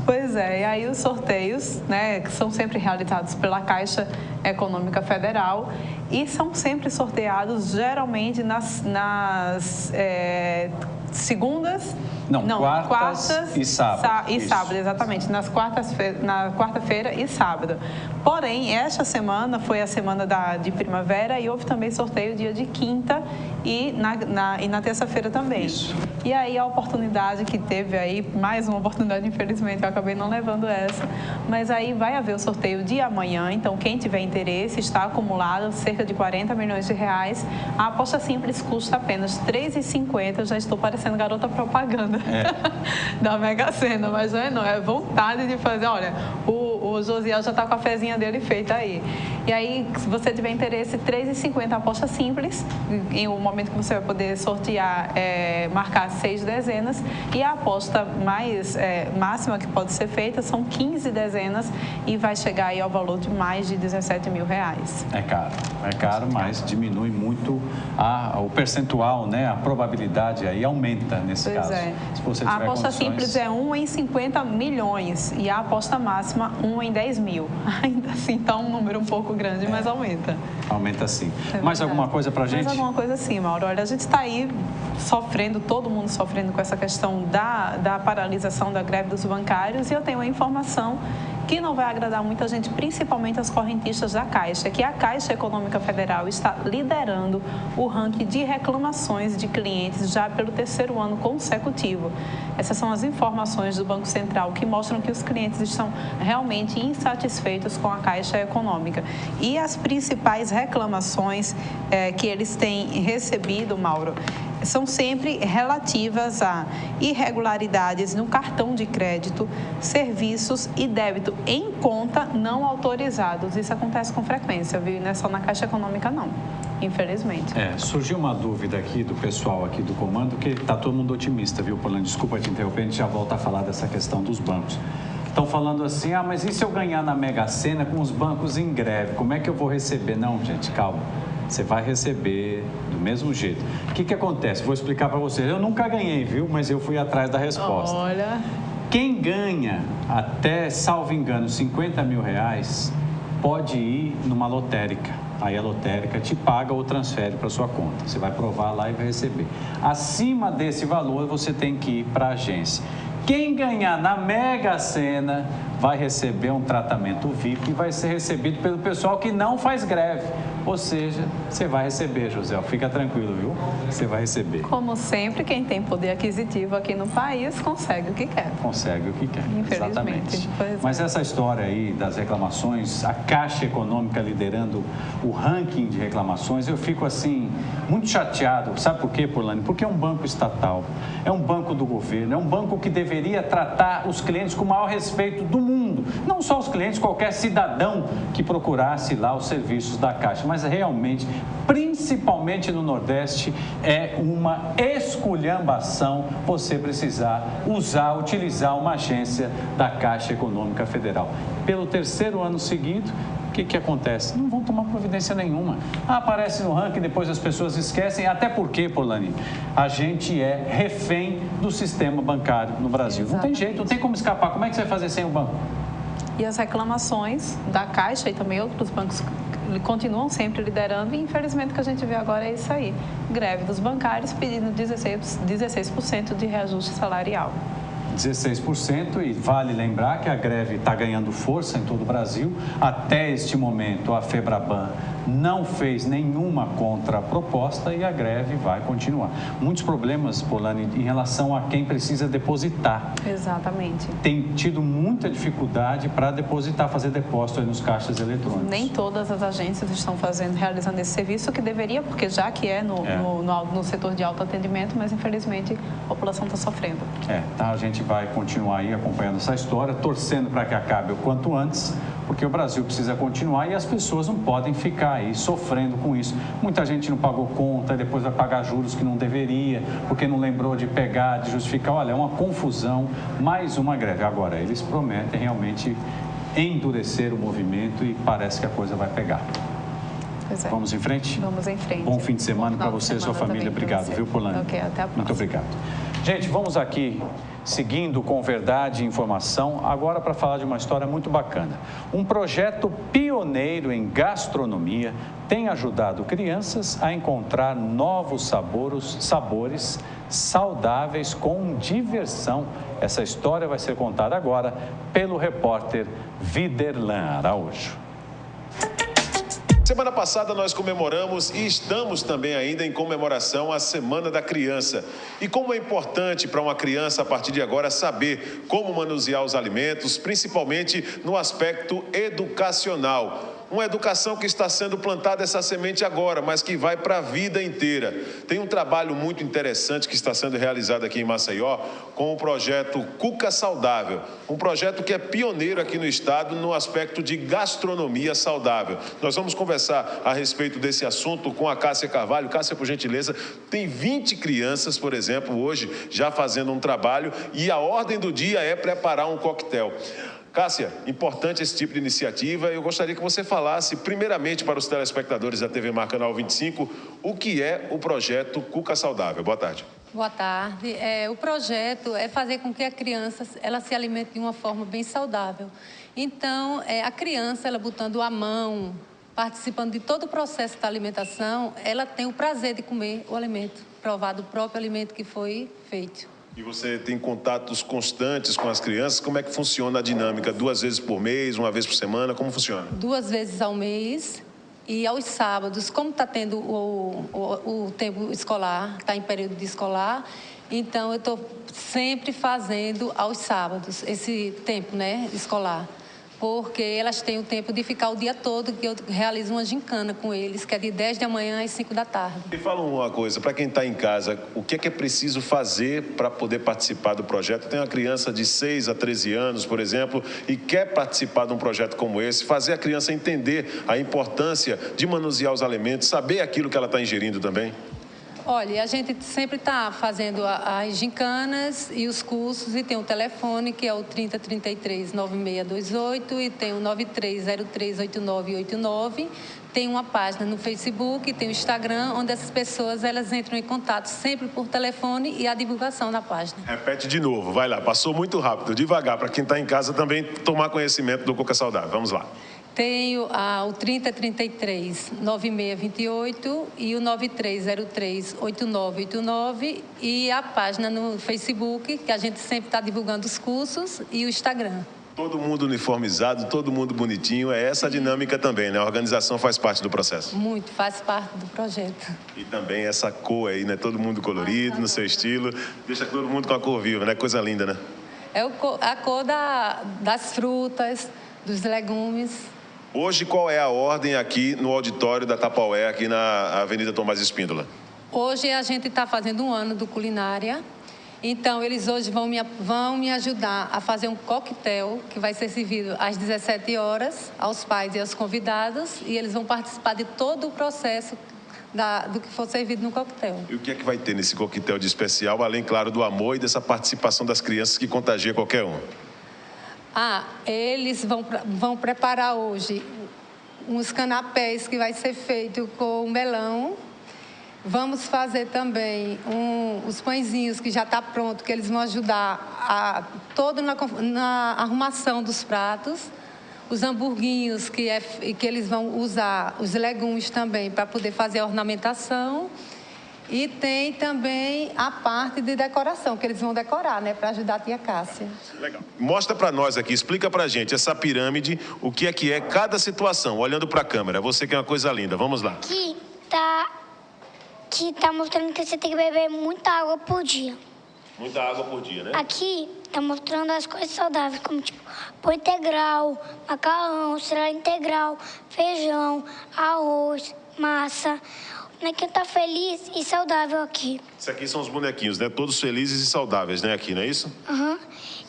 Pois é, e aí os sorteios, né, que são sempre realizados pela Caixa Econômica Federal e são sempre sorteados geralmente nas segundas, quartas e sábado. E sábado, exatamente, na quarta-feira e sábado. Porém, esta semana foi a semana de primavera e houve também sorteio dia de quinta e na terça-feira também. Isso. E aí a oportunidade que teve aí, mais uma oportunidade, infelizmente, eu acabei não levando essa, mas aí vai haver o sorteio de amanhã, então quem tiver interesse, está acumulado cerca de 40 milhões de reais. A aposta simples custa apenas R$ 3,50, eu já estou parecendo garota propaganda da Mega Sena, mas não é vontade de fazer. Olha, o o Josiel já está com a fezinha dele feita aí. E aí, se você tiver interesse, R$3,50 aposta simples. Em um momento que você vai poder sortear, marcar 6 dezenas. E a aposta mais máxima que pode ser feita são 15 dezenas e vai chegar aí ao valor de mais de R$17 mil. É caro, mas diminui muito o percentual, né? A probabilidade aí aumenta nesse caso. Se você tiver a aposta condições... simples é 1 em 50 milhões e a aposta máxima 1 em 10 mil. Ainda assim está um número um pouco grande, mas aumenta. Aumenta sim. Mais alguma coisa pra gente? Mais alguma coisa sim, Mauro. Olha, a gente está aí sofrendo, todo mundo sofrendo com essa questão da paralisação da greve dos bancários e eu tenho uma informação que não vai agradar muita gente, principalmente as correntistas da Caixa, que a Caixa Econômica Federal está liderando o ranking de reclamações de clientes já pelo 3º ano consecutivo. Essas são as informações do Banco Central que mostram que os clientes estão realmente insatisfeitos com a Caixa Econômica. E as principais reclamações que eles têm recebido, Mauro, são sempre relativas a irregularidades no cartão de crédito, serviços e débito em conta não autorizados. Isso acontece com frequência, viu? Não é só na Caixa Econômica, não. Infelizmente. Surgiu uma dúvida aqui do pessoal aqui do comando, que está todo mundo otimista, viu, Polani? Desculpa te interromper, a gente já volta a falar dessa questão dos bancos. Estão falando assim, mas e se eu ganhar na Mega Sena com os bancos em greve? Como é que eu vou receber? Não, gente, calma. Você vai receber do mesmo jeito. O que acontece? Vou explicar para vocês. Eu nunca ganhei, viu? Mas eu fui atrás da resposta. Olha... Quem ganha até, salvo engano, R$50 mil, pode ir numa lotérica. Aí a lotérica te paga ou transfere para sua conta. Você vai provar lá e vai receber. Acima desse valor, você tem que ir para a agência. Quem ganhar na Mega Sena vai receber um tratamento VIP e vai ser recebido pelo pessoal que não faz greve. Ou seja, você vai receber, José. Fica tranquilo, viu? Você vai receber. Como sempre, quem tem poder aquisitivo aqui no país consegue o que quer. Consegue o que quer, infelizmente. Exatamente. Mas essa história aí das reclamações, a Caixa Econômica liderando o ranking de reclamações, eu fico assim, muito chateado. Sabe por quê, Polani? Porque é um banco estatal, é um banco do governo, é um banco que deveria tratar os clientes com o maior respeito do mundo. Não só os clientes, qualquer cidadão que procurasse lá os serviços da Caixa, mas realmente, principalmente no Nordeste, é uma esculhambação você precisar utilizar uma agência da Caixa Econômica Federal. Pelo 3º ano seguido, o que acontece? Não vão tomar providência nenhuma. Aparece no ranking, depois as pessoas esquecem, até porque, Polani, a gente é refém do sistema bancário no Brasil. Exatamente. Não tem jeito, não tem como escapar. Como é que você vai fazer sem o banco? E as reclamações da Caixa e também outros bancos continuam sempre liderando e infelizmente o que a gente vê agora é isso aí. Greve dos bancários pedindo 16% de reajuste salarial. 16%, e vale lembrar que a greve está ganhando força em todo o Brasil. Até este momento, a FEBRABAN não fez nenhuma contraproposta e a greve vai continuar. Muitos problemas, Polani, em relação a quem precisa depositar. Exatamente. Tem tido muita dificuldade para depositar, fazer depósito aí nos caixas eletrônicos. Nem todas as agências estão realizando esse serviço que deveria, porque já que é no setor de autoatendimento, mas infelizmente a população está sofrendo. Tá, a gente vai continuar aí acompanhando essa história, torcendo para que acabe o quanto antes, porque o Brasil precisa continuar e as pessoas não podem ficar aí sofrendo com isso. Muita gente não pagou conta, depois vai pagar juros que não deveria, porque não lembrou de pegar, de justificar. Olha, é uma confusão, mais uma greve. Agora, eles prometem realmente endurecer o movimento e parece que a coisa vai pegar. Pois é. Vamos em frente? Vamos em frente. Bom fim de semana para você e sua família. Obrigado, viu, Polani? Ok, até a próxima. Muito obrigado. Gente, vamos aqui seguindo com verdade e informação, agora para falar de uma história muito bacana. Um projeto pioneiro em gastronomia tem ajudado crianças a encontrar novos sabores saudáveis com diversão. Essa história vai ser contada agora pelo repórter Viderlan Araújo. Semana passada nós comemoramos e estamos também ainda em comemoração à Semana da Criança. E como é importante para uma criança, a partir de agora, saber como manusear os alimentos, principalmente no aspecto educacional. Uma educação que está sendo plantada essa semente agora, mas que vai para a vida inteira. Tem um trabalho muito interessante que está sendo realizado aqui em Maceió com o projeto Cuca Saudável. Um projeto que é pioneiro aqui no estado no aspecto de gastronomia saudável. Nós vamos conversar a respeito desse assunto com a Cássia Carvalho. Cássia, por gentileza, tem 20 crianças, por exemplo, hoje já fazendo um trabalho e a ordem do dia é preparar um coquetel. Cássia, importante esse tipo de iniciativa. Eu gostaria que você falasse, primeiramente, para os telespectadores da TV Mar Canal 25, o que é o projeto Cuca Saudável. Boa tarde. Boa tarde. O projeto é fazer com que a criança ela se alimente de uma forma bem saudável. Então, a criança, ela botando a mão, participando de todo o processo da alimentação, ela tem o prazer de comer o alimento, provar do próprio alimento que foi feito. E você tem contatos constantes com as crianças? Como é que funciona a dinâmica? 2 vezes por mês, 1 vez por semana? Como funciona? 2 vezes ao mês e aos sábados. Como está tendo o tempo escolar, está em período de escolar, então eu estou sempre fazendo aos sábados esse tempo, né, escolar. Porque elas têm o tempo de ficar o dia todo, que eu realizo uma gincana com eles, que é de 10 da manhã às 5 da tarde. Me fala uma coisa, para quem está em casa, o que é preciso fazer para poder participar do projeto? Tem uma criança de 6 a 13 anos, por exemplo, e quer participar de um projeto como esse, fazer a criança entender a importância de manusear os alimentos, saber aquilo que ela está ingerindo também? Olha, a gente sempre está fazendo as gincanas e os cursos, e tem um telefone que é o 3033-9628 e tem o 93038989. Tem uma página no Facebook, tem o Instagram, onde essas pessoas elas entram em contato sempre por telefone e a divulgação na página. Repete de novo, vai lá, passou muito rápido, devagar, para quem está em casa também tomar conhecimento do Cuca Saudável. Vamos lá. Tenho o 3033-9628 e o 9303-8989 e a página no Facebook, que a gente sempre está divulgando os cursos, e o Instagram. Todo mundo uniformizado, todo mundo bonitinho, é essa a dinâmica também, né? A organização faz parte do processo. Muito, faz parte do projeto. E também essa cor aí, né? Todo mundo colorido, no seu estilo, deixa todo mundo com a cor viva, né? Coisa linda, né? É a cor das frutas, dos legumes. Hoje, qual é a ordem aqui no auditório da Tapaué, aqui na Avenida Tomás Espíndola? Hoje a gente está fazendo um ano do culinária, então eles hoje vão me ajudar a fazer um coquetel que vai ser servido às 17 horas aos pais e aos convidados, e eles vão participar de todo o processo do que for servido no coquetel. E o que é que vai ter nesse coquetel de especial, além, claro, do amor e dessa participação das crianças que contagia qualquer um? Eles vão preparar hoje uns canapés que vai ser feito com melão. Vamos fazer também os pãezinhos que já está pronto, que eles vão ajudar na arrumação dos pratos. Os hamburguinhos que eles vão usar, os legumes também, para poder fazer a ornamentação. E tem também a parte de decoração, que eles vão decorar, né, para ajudar a tia Cássia. Legal. Mostra para nós aqui, explica para a gente essa pirâmide, o que é cada situação, olhando para a câmera. Você que é uma coisa linda, vamos lá. Aqui tá mostrando que você tem que beber muita água por dia. Muita água por dia, né? Aqui tá mostrando as coisas saudáveis, como tipo pão integral, macarrão, cereal integral, feijão, arroz, massa. O bonequinho tá feliz e saudável aqui. Isso aqui são os bonequinhos, né? Todos felizes e saudáveis, né? Aqui, não é isso? Aham.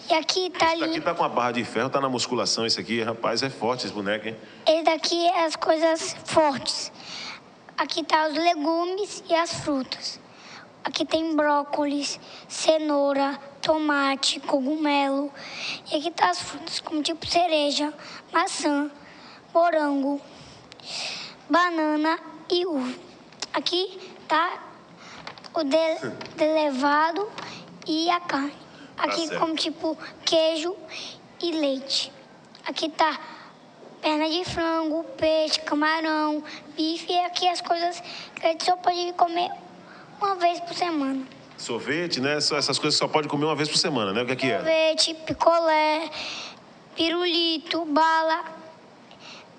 E aqui tá ali... Esse daqui tá com a barra de ferro, tá na musculação esse aqui. Rapaz, é forte esse boneco, hein? Esse daqui é as coisas fortes. Aqui tá os legumes e as frutas. Aqui tem brócolis, cenoura, tomate, cogumelo. E aqui tá as frutas, como tipo cereja, maçã, morango, banana e uva. Aqui tá o levado e a carne. Aqui como tipo queijo e leite. Aqui tá perna de frango, peixe, camarão, bife. E aqui as coisas que a gente só pode comer 1 vez por semana. Sorvete, né? Essas coisas só pode comer 1 vez por semana, né? O que é? Sorvete, picolé, pirulito, bala.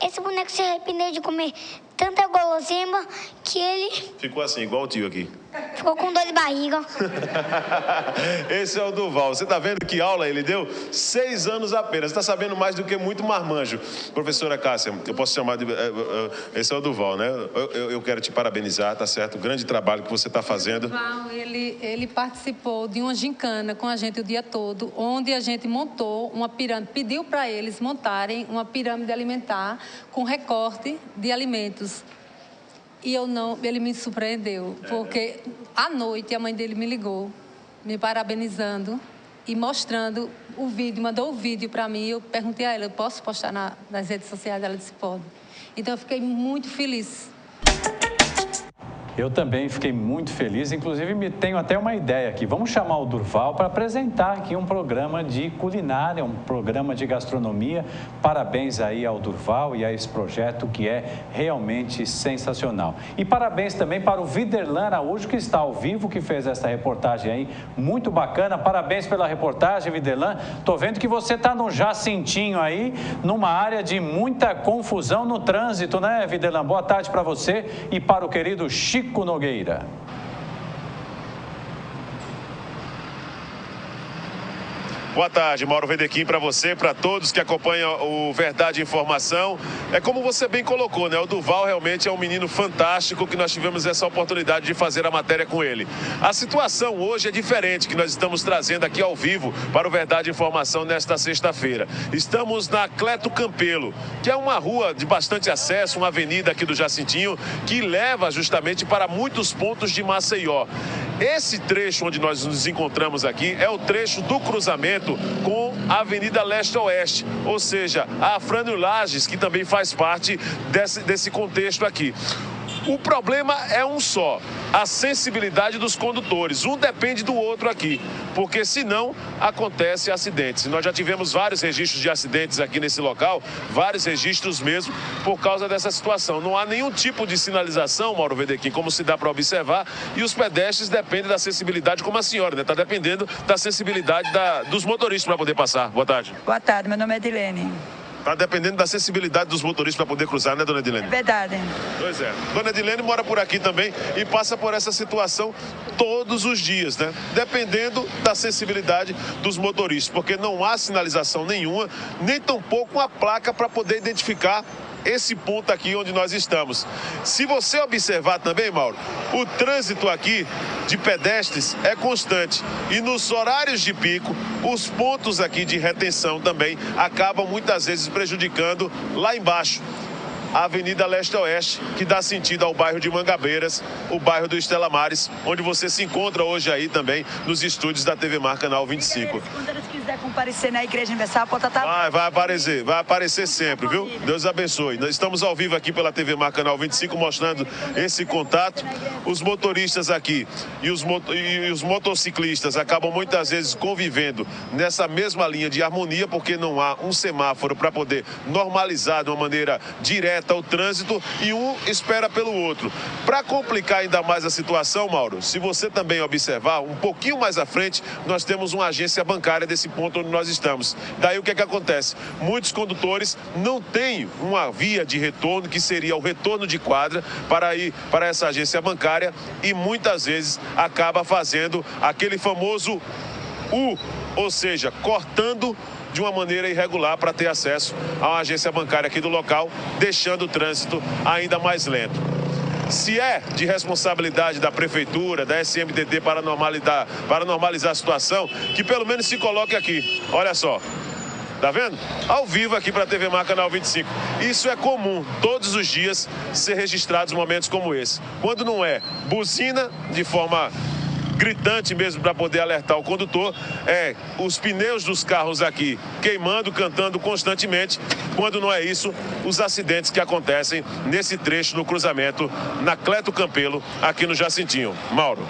Esse boneco se arrepender de comer tanta guloseima que ele Ficou assim, igual o tio aqui. ficou com dor de barriga. Esse é o Durval. Você está vendo que aula ele deu? 6 anos apenas. Está sabendo mais do que muito marmanjo. Professora Cássia, eu posso chamar de... Esse é o Durval, né? Eu quero te parabenizar, tá certo? O grande trabalho que você está fazendo. O Durval, ele participou de uma gincana com a gente o dia todo, onde a gente montou uma pirâmide, pediu para eles montarem uma pirâmide alimentar com recorte de alimentos. E ele me surpreendeu, porque à noite a mãe dele me ligou, me parabenizando e mostrando o vídeo, mandou o vídeo para mim. Eu perguntei a ela, eu posso postar nas redes sociais? Ela disse, pode. Então eu fiquei muito feliz. Eu também fiquei muito feliz, inclusive tenho até uma ideia aqui. Vamos chamar o Durval para apresentar aqui um programa de culinária, um programa de gastronomia. Parabéns aí ao Durval e a esse projeto que é realmente sensacional. E parabéns também para o Viderlan Araújo, que está ao vivo, que fez essa reportagem aí, muito bacana. Parabéns pela reportagem, Viderlan. Tô vendo que você está no Jacintinho aí, numa área de muita confusão no trânsito, né, Viderlan? Boa tarde para você e para o querido Chico Nogueira. Boa tarde, Mauro Vedequim, para você, para todos que acompanham o Verdade e Informação. É como você bem colocou, né? O Durval realmente é um menino fantástico que nós tivemos essa oportunidade de fazer a matéria com ele. A situação hoje é diferente, que nós estamos trazendo aqui ao vivo para o Verdade e Informação nesta sexta-feira. Estamos na Cleto Campelo, que é uma rua de bastante acesso, uma avenida aqui do Jacintinho, que leva justamente para muitos pontos de Maceió. Esse trecho onde nós nos encontramos aqui é o trecho do cruzamento com a Avenida Leste-Oeste, ou seja, a Afrânio Lages, que também faz parte desse contexto aqui. O problema é um só, a sensibilidade dos condutores. Um depende do outro aqui, porque senão acontece acidentes. Nós já tivemos vários registros de acidentes aqui nesse local, vários registros mesmo, por causa dessa situação. Não há nenhum tipo de sinalização, Mauro Vedequim, como se dá para observar, e os pedestres dependem da sensibilidade, como a senhora, né? Está dependendo da sensibilidade dos motoristas para poder passar. Boa tarde. Boa tarde, meu nome é Edilene. Está dependendo da sensibilidade dos motoristas para poder cruzar, né, dona Edilene? É verdade. Pois é. Dona Edilene mora por aqui também e passa por essa situação todos os dias, né? Dependendo da sensibilidade dos motoristas, porque não há sinalização nenhuma, nem tampouco uma placa para poder identificar esse ponto aqui onde nós estamos. Se você observar também, Mauro, o trânsito aqui de pedestres é constante e nos horários de pico, os pontos aqui de retenção também acabam muitas vezes prejudicando lá embaixo a Avenida Leste-Oeste, que dá sentido ao bairro de Mangabeiras, o bairro do Estela Maris, onde você se encontra hoje aí também nos estúdios da TV Mar Canal 25. Quando eles quiserem comparecer na Igreja Universal, pode estar... Vai aparecer sempre, viu? Deus abençoe. Nós estamos ao vivo aqui pela TV Mar Canal 25, mostrando esse contato. Os motoristas aqui e os motociclistas acabam muitas vezes convivendo nessa mesma linha de harmonia, porque não há um semáforo para poder normalizar de uma maneira direta o trânsito e um espera pelo outro. Para complicar ainda mais a situação, Mauro, se você também observar, um pouquinho mais à frente, nós temos uma agência bancária desse ponto onde nós estamos. Daí o que é que acontece? Muitos condutores não têm uma via de retorno, que seria o retorno de quadra, para ir para essa agência bancária e muitas vezes acaba fazendo aquele famoso U, ou seja, cortando de uma maneira irregular para ter acesso a uma agência bancária aqui do local, deixando o trânsito ainda mais lento. Se é de responsabilidade da Prefeitura, da SMDT para normalizar a situação, que pelo menos se coloque aqui. Olha só, tá vendo? Ao vivo aqui para a TV Mar Canal 25. Isso é comum, todos os dias, ser registrados momentos como esse. Quando não é buzina, de forma gritante mesmo para poder alertar o condutor, os pneus dos carros aqui queimando, cantando constantemente. Quando não é isso, os acidentes que acontecem nesse trecho no cruzamento na Cleto Campelo, aqui no Jacintinho. Mauro.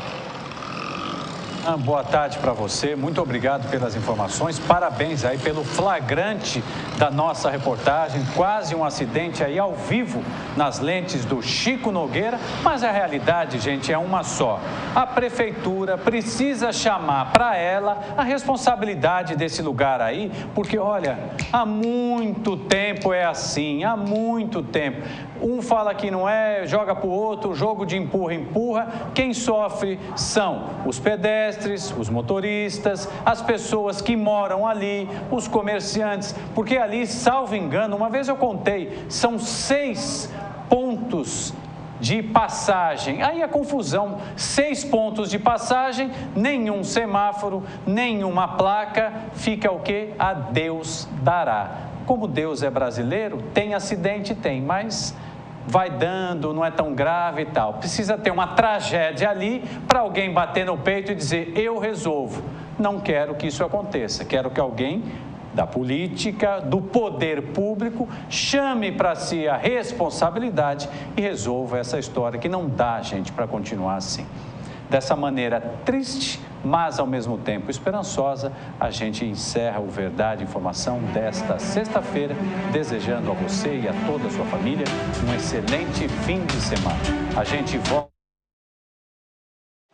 Boa tarde para você, muito obrigado pelas informações, parabéns aí pelo flagrante da nossa reportagem, quase um acidente aí ao vivo nas lentes do Chico Nogueira, mas a realidade, gente, é uma só. A prefeitura precisa chamar para ela a responsabilidade desse lugar aí, porque, olha, há muito tempo é assim, há muito tempo. Um fala que não é, joga para o outro, jogo de empurra-empurra. Quem sofre são os pedestres, os motoristas, as pessoas que moram ali, os comerciantes, porque ali, salvo engano, uma vez eu contei, são 6 pontos de passagem. Aí a confusão, 6 pontos de passagem, nenhum semáforo, nenhuma placa, fica o quê? A Deus dará. Como Deus é brasileiro, tem acidente, tem, mas vai dando, não é tão grave e tal. Precisa ter uma tragédia ali para alguém bater no peito e dizer, eu resolvo. Não quero que isso aconteça, quero que alguém da política, do poder público, chame para si a responsabilidade e resolva essa história que não dá, gente, para continuar assim. Dessa maneira triste, mas ao mesmo tempo esperançosa, a gente encerra o Verdade Informação desta sexta-feira, desejando a você e a toda a sua família um excelente fim de semana. A gente volta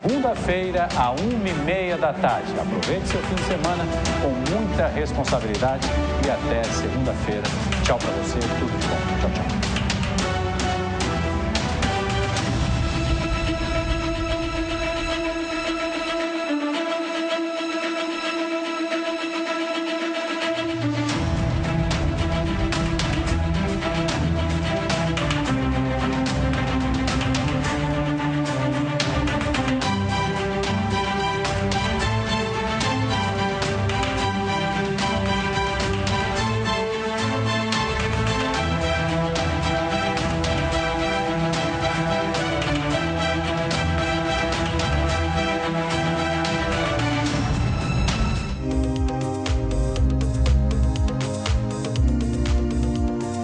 segunda-feira, à 1h30 da tarde. Aproveite seu fim de semana com muita responsabilidade e até segunda-feira. Tchau para você, tudo de bom. Tchau, tchau.